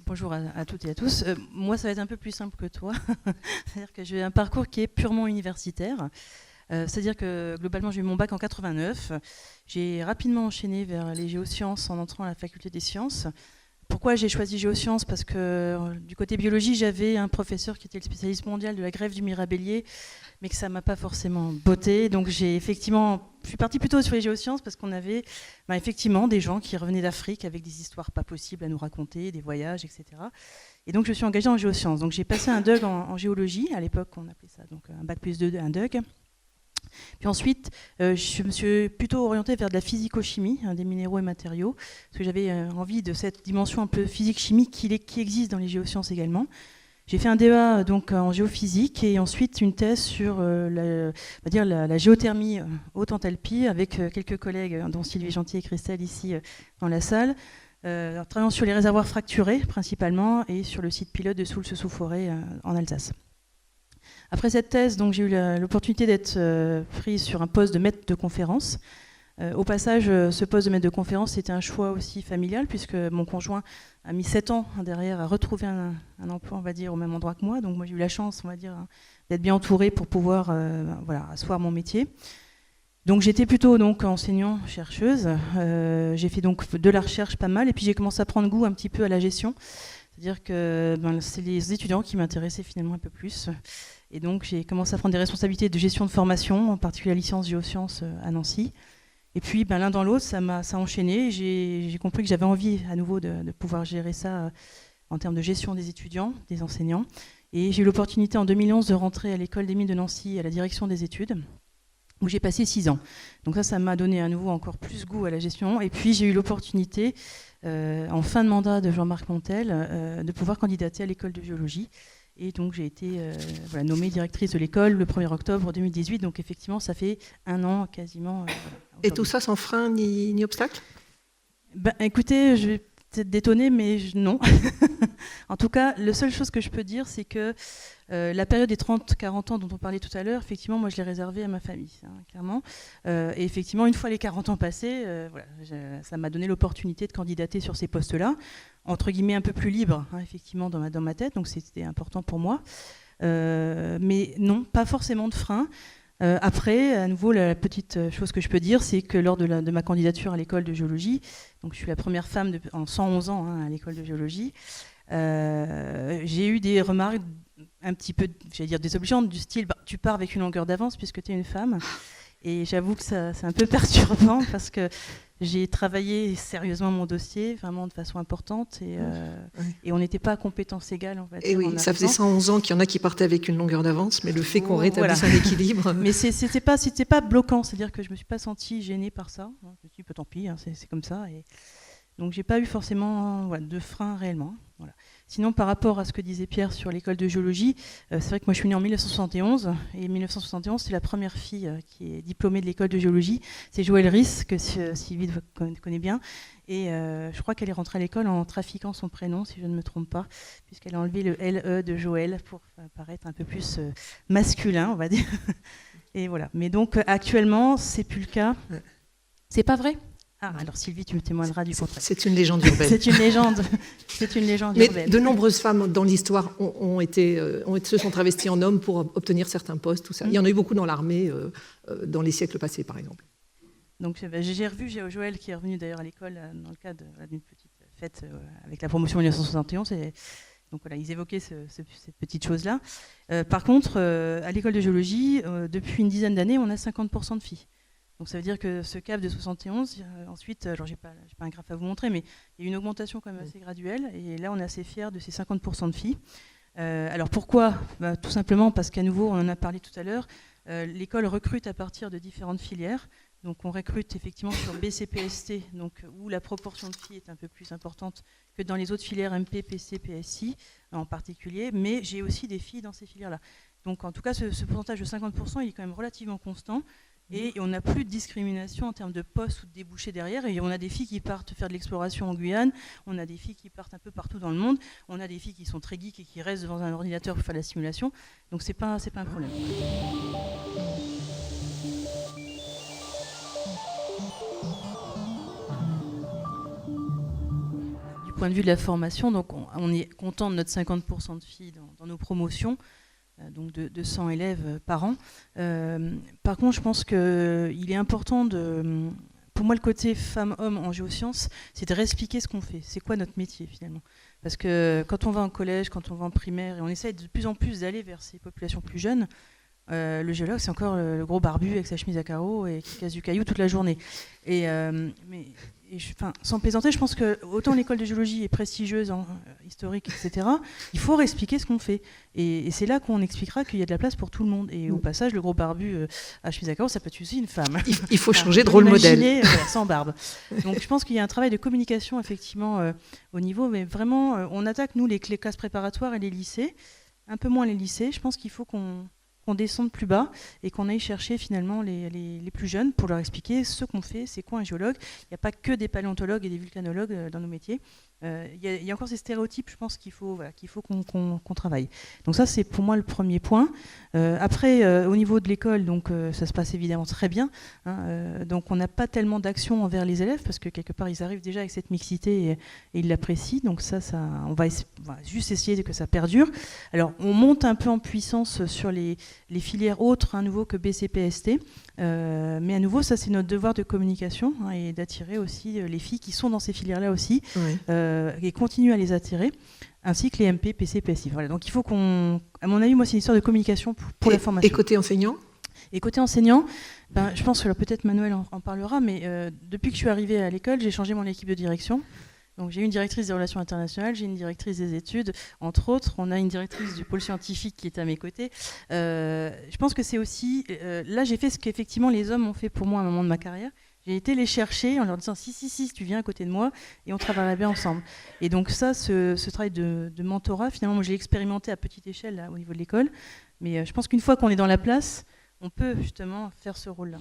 Bonjour à toutes et à tous. Moi, ça va être un peu plus simple que toi. C'est-à-dire que j'ai un parcours qui est purement universitaire. C'est-à-dire que globalement, j'ai eu mon bac en 89. J'ai rapidement enchaîné vers les géosciences en entrant à la faculté des sciences. Pourquoi j'ai choisi géosciences? Parce que du côté biologie, j'avais un professeur qui était le spécialiste mondial de la grève du Mirabellier, mais que ça ne m'a pas forcément botté. Donc je suis partie plutôt sur les géosciences parce qu'on avait effectivement des gens qui revenaient d'Afrique avec des histoires pas possibles à nous raconter, des voyages, etc. Et donc je me suis engagée en géosciences. Donc j'ai passé un DUG en géologie, à l'époque on appelait ça donc un bac plus 2, un DUG. Puis ensuite, je me suis plutôt orientée vers de la physico-chimie, des minéraux et matériaux, parce que j'avais envie de cette dimension un peu physique-chimie qui existe dans les géosciences également. J'ai fait un DEA donc, en géophysique et ensuite une thèse sur la géothermie haute enthalpie avec quelques collègues, dont Sylvie Gentil et Christelle ici dans la salle, travaillant sur les réservoirs fracturés principalement et sur le site pilote de Soultz-sous-Forêt en Alsace. Après cette thèse, donc, j'ai eu l'opportunité d'être prise sur un poste de maître de conférence. Au passage, ce poste de maître de conférence, c'était un choix aussi familial, puisque mon conjoint a mis 7 ans derrière à retrouver un emploi, on va dire, au même endroit que moi. Donc moi, j'ai eu la chance, on va dire, d'être bien entourée pour pouvoir asseoir mon métier. Donc j'étais plutôt donc, enseignant-chercheuse. J'ai fait donc de la recherche pas mal, et puis j'ai commencé à prendre goût un petit peu à la gestion. C'est-à-dire que c'est les étudiants qui m'intéressaient finalement un peu plus. Et donc j'ai commencé à prendre des responsabilités de gestion de formation, en particulier la licence géosciences à Nancy. Et puis l'un dans l'autre, ça a enchaîné. J'ai compris que j'avais envie à nouveau de pouvoir gérer ça en termes de gestion des étudiants, des enseignants. Et j'ai eu l'opportunité en 2011 de rentrer à l'école des mines de Nancy à la direction des études, où j'ai passé 6 ans. Donc ça m'a donné à nouveau encore plus goût à la gestion. Et puis j'ai eu l'opportunité, en fin de mandat de Jean-Marc Montel, de pouvoir candidater à l'école de géologie. Et donc j'ai été nommée directrice de l'école le 1er octobre 2018. Donc effectivement, ça fait 1 an quasiment. Et tout ça sans frein ni obstacle? Écoutez, je vais peut-être détonner, mais non. En tout cas, la seule chose que je peux dire, c'est que la période des 30-40 ans dont on parlait tout à l'heure, effectivement, moi je l'ai réservée à ma famille, clairement. Et effectivement, une fois les 40 ans passés, ça m'a donné l'opportunité de candidater sur ces postes-là, entre guillemets un peu plus libre, effectivement, dans ma tête, donc c'était important pour moi. Mais non, pas forcément de frein. Après, à nouveau, la petite chose que je peux dire, c'est que lors de ma candidature à l'école de géologie, donc je suis la première femme en 111 ans à l'école de géologie, j'ai eu des remarques un petit peu, j'allais dire désobligeantes, du style tu pars avec une longueur d'avance puisque tu es une femme. Et j'avoue que c'est un peu perturbant parce que j'ai travaillé sérieusement mon dossier, vraiment de façon importante, et on n'était pas à compétences égales, en fait. Et oui, ça faisait 111 ans qu'il y en a qui partaient avec une longueur d'avance, mais le fait qu'on rétablisse un équilibre... Mais c'était pas bloquant, c'est-à-dire que je ne me suis pas sentie gênée par ça. Je me suis dit, tant pis, c'est comme ça. Et donc, je n'ai pas eu forcément de frein réellement. Voilà. Sinon, par rapport à ce que disait Pierre sur l'école de géologie, c'est vrai que moi je suis née en 1971, et 1971 c'est la première fille qui est diplômée de l'école de géologie, c'est Joëlle Riss, que Sylvie connaît bien, et je crois qu'elle est rentrée à l'école en trafiquant son prénom, si je ne me trompe pas, puisqu'elle a enlevé le LE de Joëlle pour paraître un peu plus masculin, on va dire. Et voilà. Mais donc actuellement, c'est plus le cas. C'est pas vrai ? Ah, alors Sylvie, tu me témoigneras du contraire. C'est une légende urbaine. C'est une légende. C'est une légende Mais urbaine. de nombreuses femmes dans l'histoire se sont travesties en hommes pour obtenir certains postes. Tout ça. Il y en a eu beaucoup dans l'armée dans les siècles passés, par exemple. Donc j'ai revu Joëlle qui est revenue d'ailleurs à l'école dans le cadre d'une petite fête avec la promotion 1971. Donc voilà, ils évoquaient cette petite chose-là. Par contre, à l'école de géologie, depuis une dizaine d'années, on a 50% de filles. Donc ça veut dire que ce cap de 71, ensuite, alors j'ai pas un graphe à vous montrer, mais il y a eu une augmentation quand même assez graduelle, et là on est assez fiers de ces 50% de filles. Alors pourquoi ? Tout simplement parce qu'à nouveau, on en a parlé tout à l'heure, l'école recrute à partir de différentes filières. Donc on recrute effectivement sur BCPST, donc, où la proportion de filles est un peu plus importante que dans les autres filières MP, PC, PSI en particulier, mais j'ai aussi des filles dans ces filières-là. Donc en tout cas, ce pourcentage de 50%, il est quand même relativement constant. Et on n'a plus de discrimination en termes de poste ou de débouchés derrière. Et on a des filles qui partent faire de l'exploration en Guyane, on a des filles qui partent un peu partout dans le monde, on a des filles qui sont très geeks et qui restent devant un ordinateur pour faire de la simulation. Donc c'est pas un problème. Du point de vue de la formation, donc on est content de notre 50% de filles dans nos promotions. Donc de 100 élèves par an. Par contre, je pense qu'il est important pour moi, le côté femmes-hommes en géosciences, c'est de réexpliquer ce qu'on fait. C'est quoi notre métier, finalement? Parce que quand on va en collège, quand on va en primaire, et on essaye de plus en plus d'aller vers ces populations plus jeunes, le géologue, c'est encore le gros barbu avec sa chemise à carreaux et qui casse du caillou toute la journée. Sans plaisanter, je pense que autant l'école de géologie est prestigieuse, historique, etc., il faut réexpliquer ce qu'on fait. Et c'est là qu'on expliquera qu'il y a de la place pour tout le monde. Et au passage, le gros barbu à chemise à carreaux, ça peut être aussi une femme. Il faut changer de rôle modèle. Sans barbe. Donc je pense qu'il y a un travail de communication, effectivement, au niveau, mais vraiment, on attaque, nous, les classes préparatoires et les lycées, un peu moins les lycées. Je pense qu'il faut qu'on descende plus bas et qu'on aille chercher finalement les plus jeunes pour leur expliquer ce qu'on fait, c'est quoi un géologue. Il n'y a pas que des paléontologues et des vulcanologues dans nos métiers. Il y a encore ces stéréotypes, je pense qu'il faut qu'on travaille. Donc ça, c'est pour moi le premier point. Après, au niveau de l'école, donc ça se passe évidemment très bien. Donc on n'a pas tellement d'action envers les élèves parce que quelque part, ils arrivent déjà avec cette mixité et ils l'apprécient. Donc ça on va juste essayer que ça perdure. Alors, on monte un peu en puissance sur les filières autres, à nouveau que BCPST. Mais à nouveau, ça, c'est notre devoir de communication et d'attirer aussi les filles qui sont dans ces filières-là aussi. Oui. Et continuer à les attirer, ainsi que les MP, PC, PSI. Voilà. Donc il faut à mon avis, moi c'est une histoire de communication pour la formation. Et côté enseignant ? Et côté enseignant, je pense que peut-être Manuel en parlera, mais depuis que je suis arrivée à l'école, j'ai changé mon équipe de direction. Donc j'ai une directrice des relations internationales, j'ai une directrice des études, entre autres. On a une directrice du pôle scientifique qui est à mes côtés. Je pense que c'est aussi... là, j'ai fait ce qu'effectivement les hommes ont fait pour moi à un moment de ma carrière. J'ai été les chercher en leur disant si, tu viens à côté de moi et on travaillera bien ensemble. Et donc ça, ce travail de mentorat, finalement, moi, je l'ai expérimenté à petite échelle là, au niveau de l'école. Mais je pense qu'une fois qu'on est dans la place, on peut justement faire ce rôle-là.